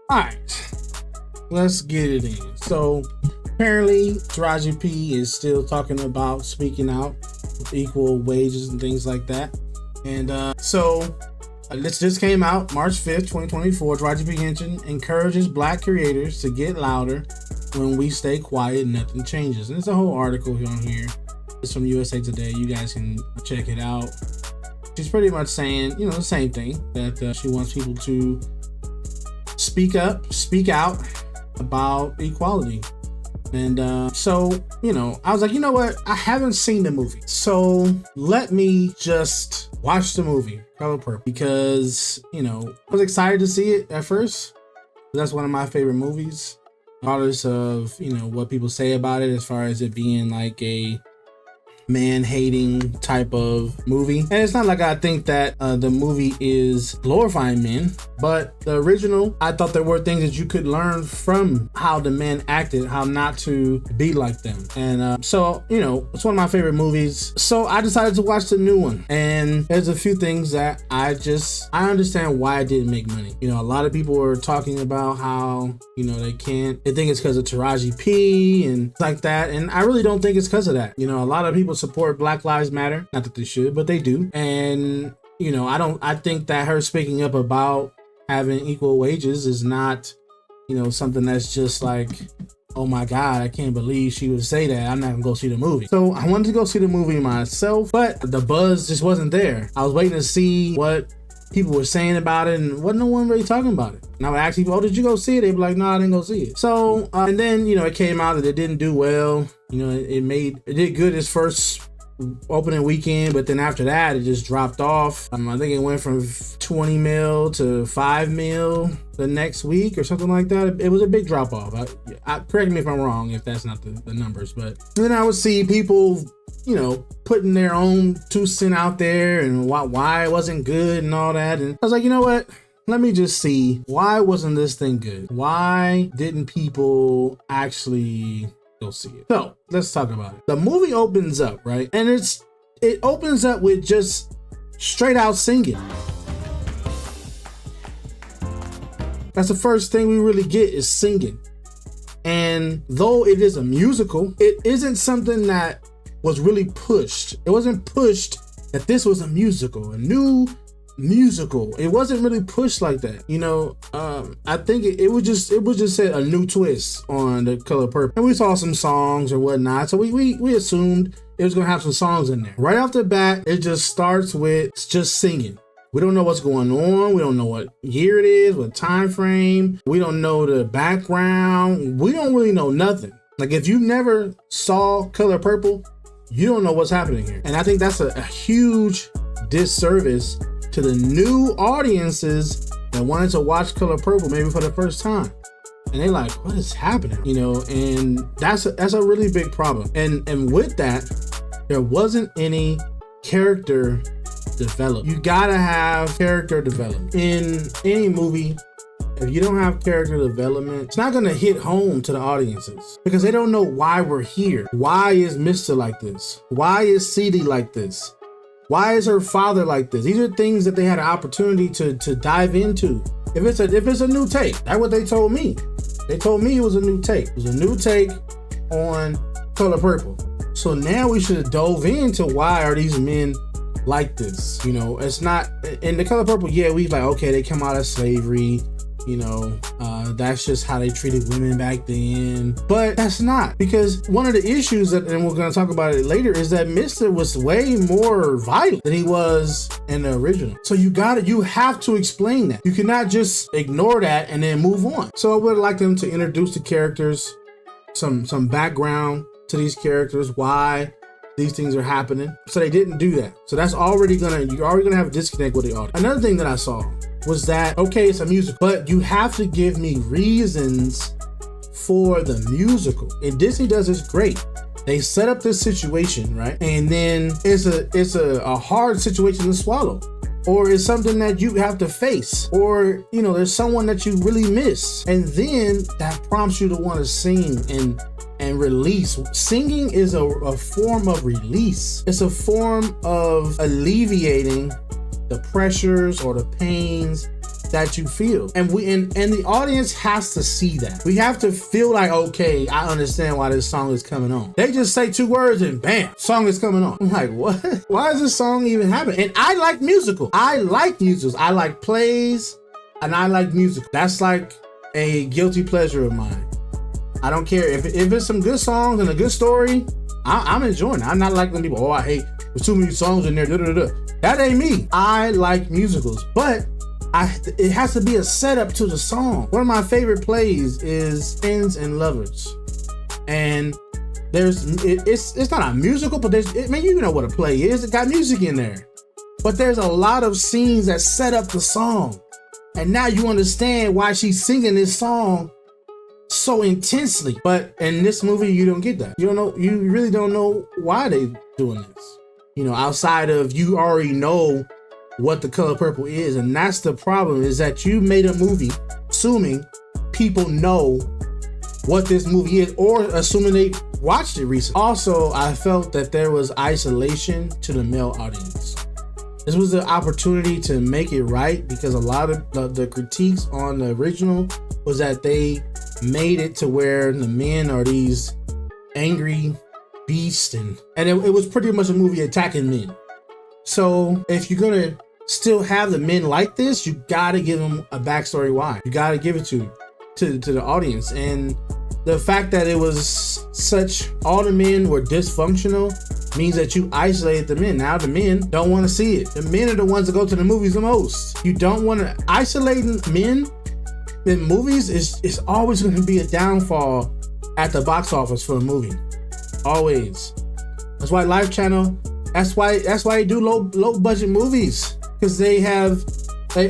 All right, let's get it in. So apparently Taraji P is still talking about speaking out with equal wages and things like that. And this just came out March 5th, 2024. Taraji P encourages Black creators to get louder. When we stay quiet, nothing changes. And there's a whole article on here. It's from USA Today. You guys can check it out. She's pretty much saying, the same thing, that she wants people to speak out about equality. And I was like, you know what? I haven't seen the movie, so let me just watch the movie, Color Purple, because, I was excited to see it at first. That's one of my favorite movies, regardless of, what people say about it, as far as it being like a man-hating type of movie. And it's not like I think that the movie is glorifying men, but the original, I thought there were things that you could learn from how the men acted, how not to be like them. And so it's one of my favorite movies. So I decided to watch the new one, and there's a few things that I understand why it didn't make money. A lot of people were talking about how they think it's because of Taraji P and like that, and I really don't think it's because of that. A lot of people support Black Lives Matter, not that they should, but they do. And I think that her speaking up about having equal wages is not something that's just like, oh my God, I can't believe she would say that. I'm not gonna go see the movie. So I wanted to go see the movie myself, but the buzz just wasn't there. I was waiting to see what people were saying about it, and wasn't no one really talking about it. And I would ask people, oh, did you go see it? They'd be like, no, I didn't go see it. So, and then, it came out that it didn't do well. It did good its first opening weekend, but then after that, it just dropped off. I think it went from 20 mil to 5 mil the next week or something like that. It was a big drop off. Correct me if I'm wrong, if that's not the numbers, but then I would see people putting their own 2 cents out there and why it wasn't good and all that. And I was like, you know what? Let me just see, why wasn't this thing good? Why didn't people actually go see it? So let's talk about it. The movie opens up, right? And it opens up with just straight out singing. That's the first thing we really get, is singing. And though it is a musical, it isn't something that was really pushed. It wasn't pushed that this was a musical, a new musical. It wasn't really pushed like that. I think it was just a new twist on The Color Purple. And we saw some songs or whatnot, so we assumed it was gonna have some songs in there. Right off the bat, it just starts with just singing. We don't know what's going on. We don't know what year it is, what time frame. We don't know the background. We don't really know nothing. Like, if you never saw Color Purple, you don't know what's happening here. And I think that's a huge disservice to the new audiences that wanted to watch Color Purple maybe for the first time. And they're like, what is happening? And that's a really big problem. And with that, there wasn't any character development. You gotta have character development. In any movie, if you don't have character development, it's not gonna hit home to the audiences, because they don't know why we're here. Why is Mr. like this? Why is CD like this? Why is her father like this? These are things that they had an opportunity to dive into. If it's a new take, that's what they told me. They told me it was a new take. It was a new take on Color Purple. So now we should have dove into, why are these men like this? It's not in The Color Purple. Yeah, we like, okay, they come out of slavery. That's just how they treated women back then. But that's not, because one of the issues and we're going to talk about it later, is that Mr. was way more violent than he was in the original. So you have to explain that. You cannot just ignore that and then move on. So I would like them to introduce the characters, some background to these characters, why these things are happening. So they didn't do that. So that's you're already gonna have a disconnect with the audience. Another thing that I saw was that, okay, it's a musical, but you have to give me reasons for the musical. And Disney does this great. They set up this situation, right? And then it's a hard situation to swallow. Or it's something that you have to face. Or, there's someone that you really miss. And then that prompts you to want to sing and release. Singing is a form of release. It's a form of alleviating the pressures or the pains that you feel. And the audience has to see that. We have to feel like, okay, I understand why this song is coming on. They just say 2 words and bam, song is coming on. I'm like, what? Why is this song even happening? And I like musicals. I like musicals. I like plays and I like music. That's like a guilty pleasure of mine. I don't care if it's some good songs and a good story. I'm enjoying it. I'm not like them people, oh, I hate there's too many songs in there. That ain't me. I like musicals, but it has to be a setup to the song. One of my favorite plays is Friends and Lovers, and it's not a musical, but you know what a play is. It got music in there, but there's a lot of scenes that set up the song, and now you understand why she's singing this song so intensely. But in this movie, you don't get that. You don't know. You really don't know why they doing this. You know, outside of you already know what The Color Purple is, and that's the problem, is that you made a movie assuming people know what this movie is, or assuming they watched it recently. Also, I felt that there was isolation to the male audience. This was the opportunity to make it right, because a lot of the critiques on the original was that they made it to where the men are these angry beasts, and it was pretty much a movie attacking men. So if you're gonna still have the men like this, you gotta give them a backstory why. You gotta give it to the audience. And the fact that it was such, all the men were dysfunctional, means that you isolated the men. Now the men don't want to see it. The men are the ones that go to the movies the most. You don't want to, isolating men in movies is always going to be a downfall at the box office for a movie. Always. That's why Life Channel, that's why they do low budget movies, because they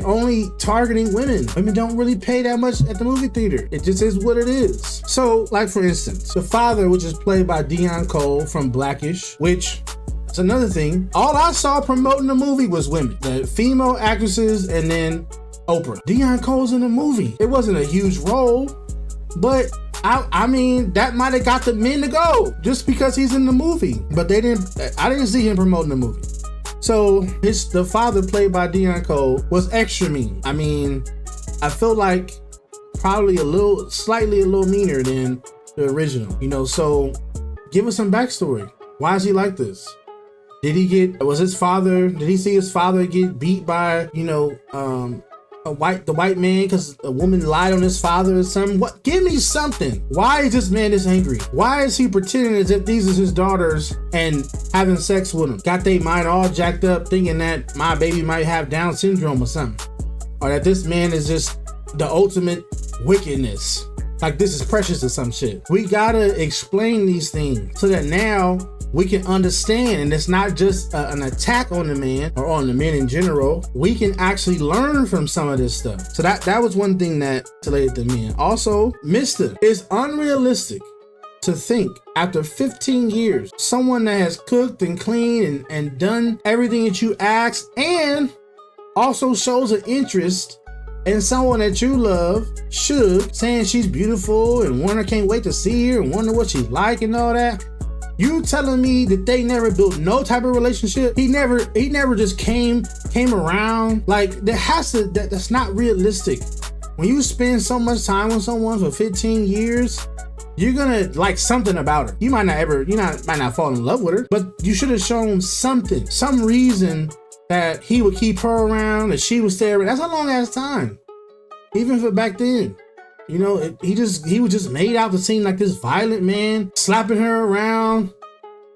only targeting women. Women don't really pay that much at the movie theater. It just is what it is. So, like for instance, the father, which is played by Dion Cole from Blackish, which is another thing. All I saw promoting the movie was women, the female actresses, and then Oprah. Dion Cole's in the movie. It wasn't a huge role, but I mean, that might have got the men to go just because he's in the movie. But I didn't see him promoting the movie. So the father, played by Dion Cole, was extra mean. I mean, I feel like probably slightly a little meaner than the original, you know. So give us some backstory. Why is he like this? Did he see his father get beat by, you know, the white man because a woman lied on his father or something? What? Give me something. Why is this man this angry? Why is he pretending as if these are his daughters and having sex with them? Got their mind all jacked up thinking that my baby might have Down syndrome or something. Or that this man is just the ultimate wickedness. Like this is Precious or some shit. We gotta explain these things so that now we can understand, and it's not just an attack on the man or on the men in general. We can actually learn from some of this stuff. So that was one thing that related to men. Also, Mr. It's unrealistic to think after 15 years, someone that has cooked and cleaned and done everything that you asked, and also shows an interest in someone that you love, saying she's beautiful and can't wait to see her and wonder what she's like and all that. You telling me that they never built no type of relationship? He never just came around? Like that's not realistic. When you spend so much time with someone for 15 years, you're gonna like something about her. You might not fall in love with her, but you should have shown something, some reason that he would keep her around, that she would stay around. That's a long ass time, even for back then. You know, he was just made out to seem like this violent man, slapping her around,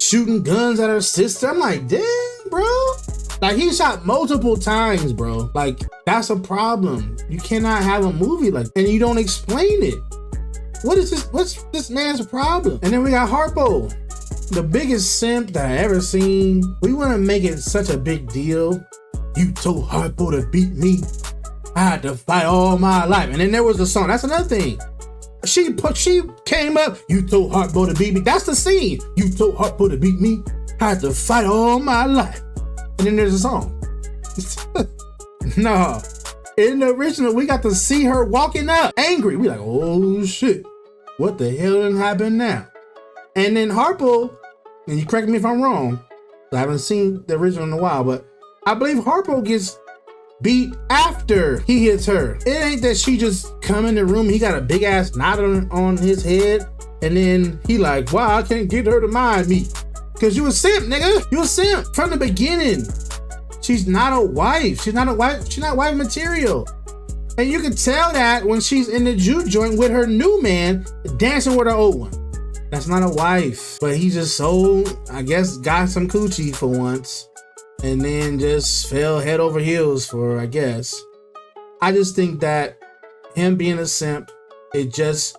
shooting guns at her sister. I'm like, dang, bro. Like, he shot multiple times, bro. Like, that's a problem. You cannot have a movie like that, and you don't explain it. What's this man's problem? And then we got Harpo, the biggest simp that I ever seen. We want to make it such a big deal. You told Harpo to beat me. I had to fight all my life. And then there was the song. That's another thing. She came up. You told Harpo to beat me. That's the scene. You told Harpo to beat me. I had to fight all my life. And then there's a song. No. In the original, we got to see her walking up angry. We like, oh shit. What the hell done happened now? And then Harpo, and you correct me if I'm wrong, I haven't seen the original in a while, but I believe Harpo gets beat after he hits her. It ain't that she just come in the room, he got a big ass knot on his head, and then he like, wow, I can't get her to mind me. Cause you a simp, nigga. You a simp from the beginning. She's not a wife. She's not wife material. And you can tell that when she's in the juke joint with her new man dancing with her old one. That's not a wife. But he just so, I guess, got some coochie for once. And then just fell head over heels for, I guess. I just think that him being a simp, it just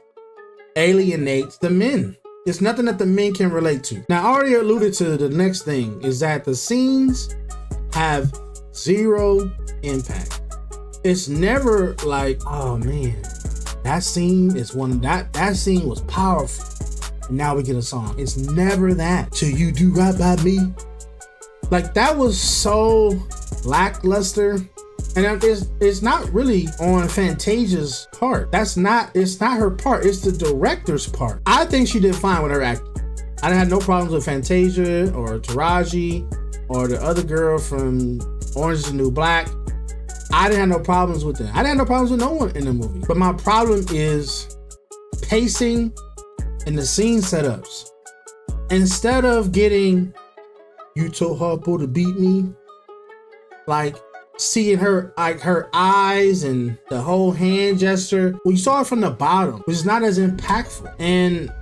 alienates the men. It's nothing that the men can relate to. Now, I already alluded to the next thing is that the scenes have zero impact. It's never like, oh man, that scene is one, that scene was powerful. And now we get a song. It's never that. Till you do right by me. Like that was so lackluster. And it's not really on Fantasia's part. It's not her part. It's the director's part. I think she did fine with her acting. I didn't have no problems with Fantasia or Taraji or the other girl from Orange is the New Black. I didn't have no problems with them. I didn't have no problems with no one in the movie. But my problem is pacing and the scene setups. Instead of getting, you told Harpo to beat me, like seeing her, like her eyes and the whole hand gesture. Well, you saw it from the bottom, which is not as impactful. And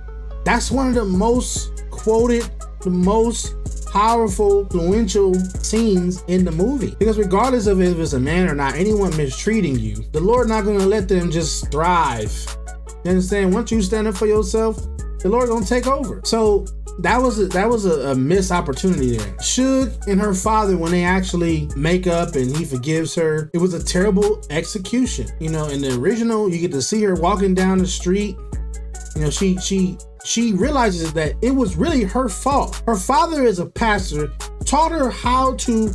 that's one of the most quoted, the most powerful, influential scenes in the movie. Because regardless of if it's a man or not, anyone mistreating you, the Lord not gonna let them just thrive. You understand? Once you stand up for yourself, the Lord gonna take over. So that was a missed opportunity there. Suge and her father, when they actually make up and he forgives her, it was a terrible execution. You know, in the original, you get to see her walking down the street. You know, she realizes that it was really her fault. Her father is a pastor, taught her how to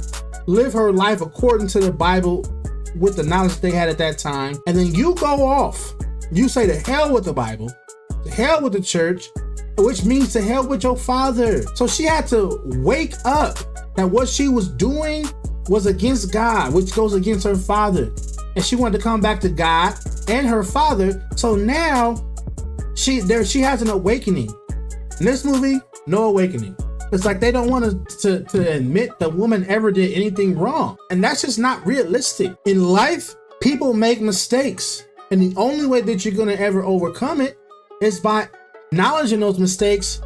live her life according to the Bible with the knowledge they had at that time. And then you go off. You say to hell with the Bible, to hell with the church, which means to hell with your father. So she had to wake up that what she was doing was against God, which goes against her father. And she wanted to come back to God and her father. So now she has an awakening. In this movie, no awakening. It's like they don't want to admit the woman ever did anything wrong. And that's just not realistic. In life, people make mistakes. And the only way that you're gonna ever overcome it is by acknowledging those mistakes,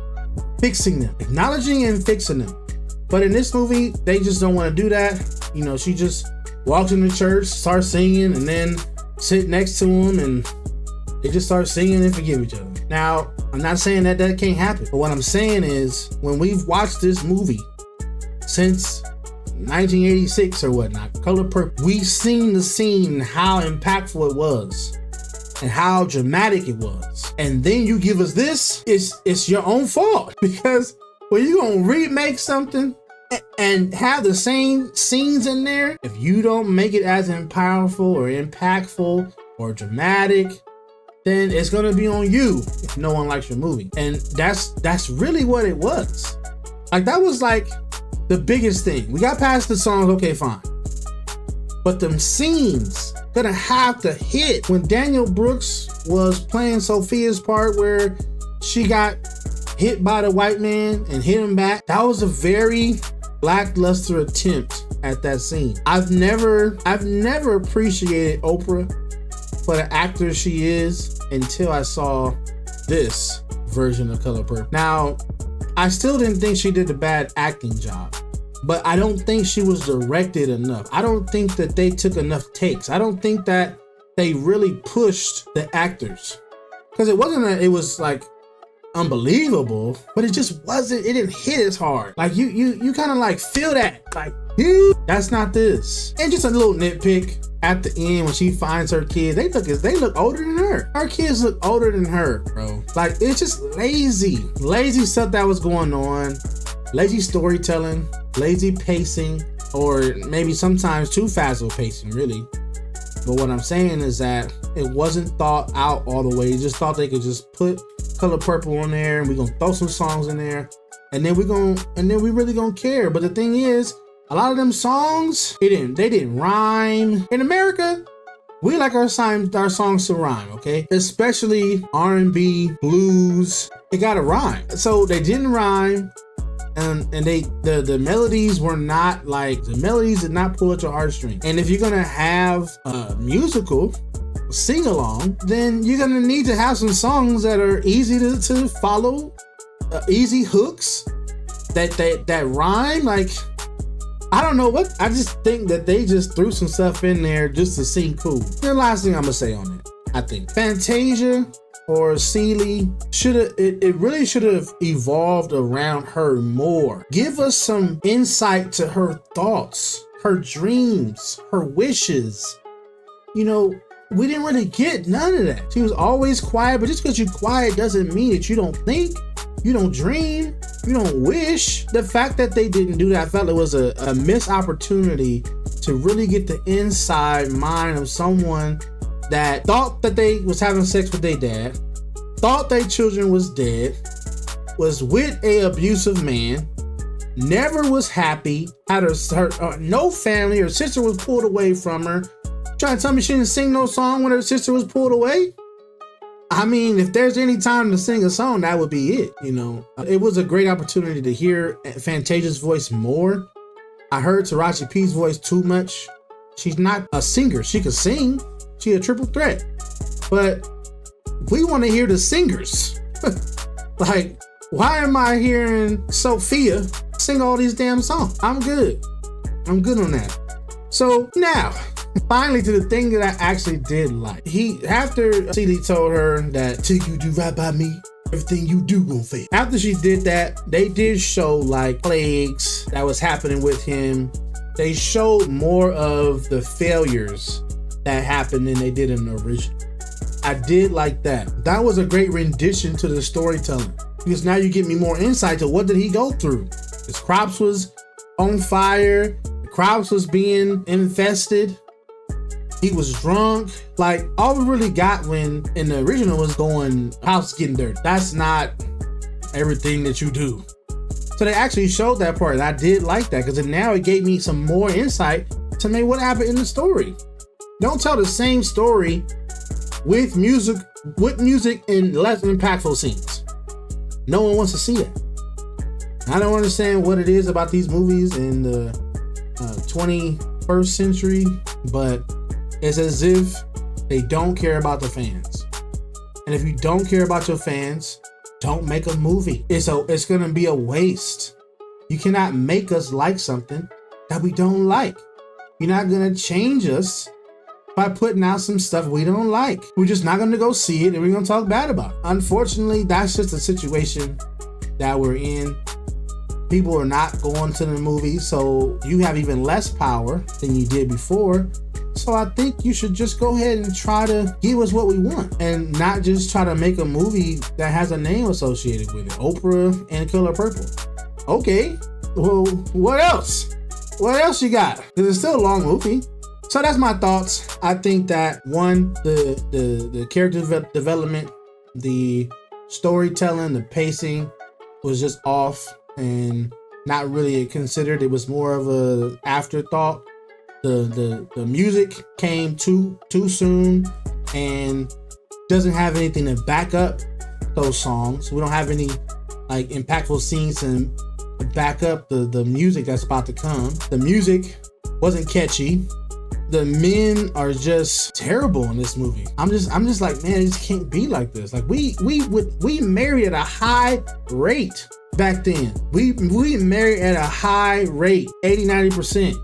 fixing them. Acknowledging and fixing them. But in this movie, they just don't want to do that. You know, she just walks into church, starts singing, and then sit next to him, and they just start singing and forgive each other. Now, I'm not saying that can't happen, but what I'm saying is when we've watched this movie since 1986 or whatnot, Color Purple, we've seen the scene, how impactful it was and how dramatic it was. And then you give us this, it's your own fault. Because when you gonna remake something and have the same scenes in there, if you don't make it as powerful or impactful or dramatic, then it's gonna be on you if no one likes your movie. And that's really what it was. Like that was like the biggest thing. We got past the songs, okay, fine. But them scenes gonna have to hit. When Daniel Brooks was playing Sophia's part where she got hit by the white man and hit him back, that was a very lackluster attempt at that scene. I've never appreciated Oprah for the actor she is until I saw this version of Color Purple. Now, I still didn't think she did a bad acting job, but I don't think she was directed enough. I don't think that they took enough takes. I don't think that they really pushed the actors. Because it was like unbelievable, but it just wasn't, it didn't hit as hard. Like you kind of like feel that, like, that's not this. And just a little nitpick at the end when she finds her kids, they look older than her. Her kids look older than her, bro. Like it's just lazy stuff that was going on. Lazy storytelling, lazy pacing, or maybe sometimes too fast of pacing, really. But what I'm saying is that it wasn't thought out all the way. You just thought they could just put Color Purple on there and we're gonna throw some songs in there and then we really gonna care. But the thing is, A lot of them songs, they didn't rhyme. In America, we like our songs to rhyme, okay? Especially R&B, blues, it gotta rhyme. So they didn't rhyme, and the melodies were not like, the melodies did not pull at your heartstrings. And if you're gonna have a musical sing along, then you're gonna need to have some songs that are easy to follow, easy hooks that rhyme. Like, I don't know what, I just think that they just threw some stuff in there just to seem cool. The last thing I'm gonna say on it, I think Fantasia or Celie it really should have evolved around her more. Give us some insight to her thoughts, her dreams, her wishes. You know, we didn't really get none of that. She was always quiet, but just because you're quiet doesn't mean that you don't think, you don't dream, you don't wish. The fact that they didn't do that, I felt it was a missed opportunity to really get the inside mind of someone that thought that they was having sex with their dad, thought their children was dead, was with a abusive man, never was happy, had her no family, her sister was pulled away from her. Trying to tell me she didn't sing no song when her sister was pulled away? I mean, if there's any time to sing a song, that would be it, you know. It was a great opportunity to hear Fantasia's voice more. I heard Taraji P's voice too much. She's not a singer. She could sing. She's a triple threat. But we want to hear the singers. Like, why am I hearing Sophia sing all these damn songs? I'm good. I'm good on that. So now, finally to the thing that I actually did like. After Celie told her that till you do right by me, everything you do gonna fail. After she did that, they did show like plagues that was happening with him. They showed more of the failures that happened than they did in the original. I did like that. That was a great rendition to the storytelling, because now you get me more insight to what did he go through. His crops was on fire, the crops was being infested, he was drunk. Like, all we really got when in the original was going, house getting dirty. That's not everything that you do. So they actually showed that part, and I did like that, because now it gave me some more insight to maybe what happened in the story. Don't tell the same story with music and less impactful scenes. No one wants to see that. I don't understand what it is about these movies in the 21st century, but it's as if they don't care about the fans. And if you don't care about your fans, don't make a movie. It's gonna be a waste. You cannot make us like something that we don't like. You're not gonna change us by putting out some stuff we don't like. We're just not gonna go see it and we're gonna talk bad about it. Unfortunately, that's just the situation that we're in. People are not going to the movies, so you have even less power than you did before. So I think you should just go ahead and try to give us what we want, and not just try to make a movie that has a name associated with it. Oprah and Color Purple. Okay, well, what else? What else you got? Because it's still a long movie. So that's my thoughts. I think that one, the character development, the storytelling, the pacing was just off and not really considered. It was more of a afterthought. The music came too soon and doesn't have anything to back up those songs. We don't have any like impactful scenes to back up the music that's about to come. The music wasn't catchy. The men are just terrible in this movie. I'm just like, man, it just can't be like this. Like we married at a high rate back then. We married at a high rate. 80-90%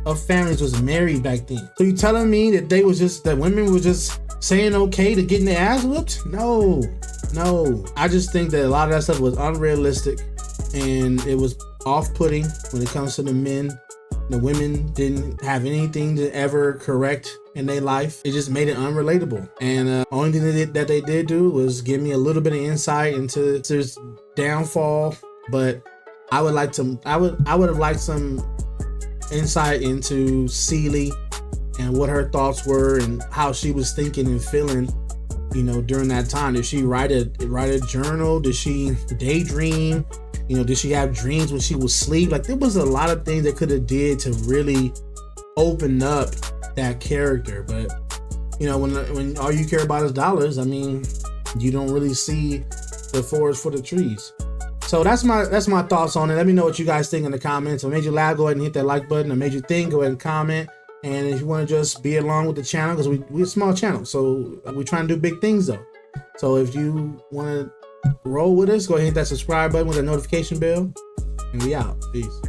of families was married back then. So you telling me that that women were just saying okay to getting their ass whooped? No. I just think that a lot of that stuff was unrealistic and it was off-putting when it comes to the men. The women didn't have anything to ever correct in their life. It just made it unrelatable. And only thing that they did do was give me a little bit of insight into this downfall. But I would have liked some insight into Celie and what her thoughts were and how she was thinking and feeling, you know, during that time. Did she write a journal? Did she daydream? You know, did she have dreams when she was asleep? Like, there was a lot of things they could have did to really open up that character. But you know, when all you care about is dollars, I mean, you don't really see the forest for the trees. So that's my thoughts on it. Let me know what you guys think in the comments. If I made you laugh, go ahead and hit that like button. If I made you think, go ahead and comment. And if you want to just be along with the channel, because we're a small channel, so we're trying to do big things though. So if you want to roll with us, go ahead and hit that subscribe button with the notification bell, and we out. Peace.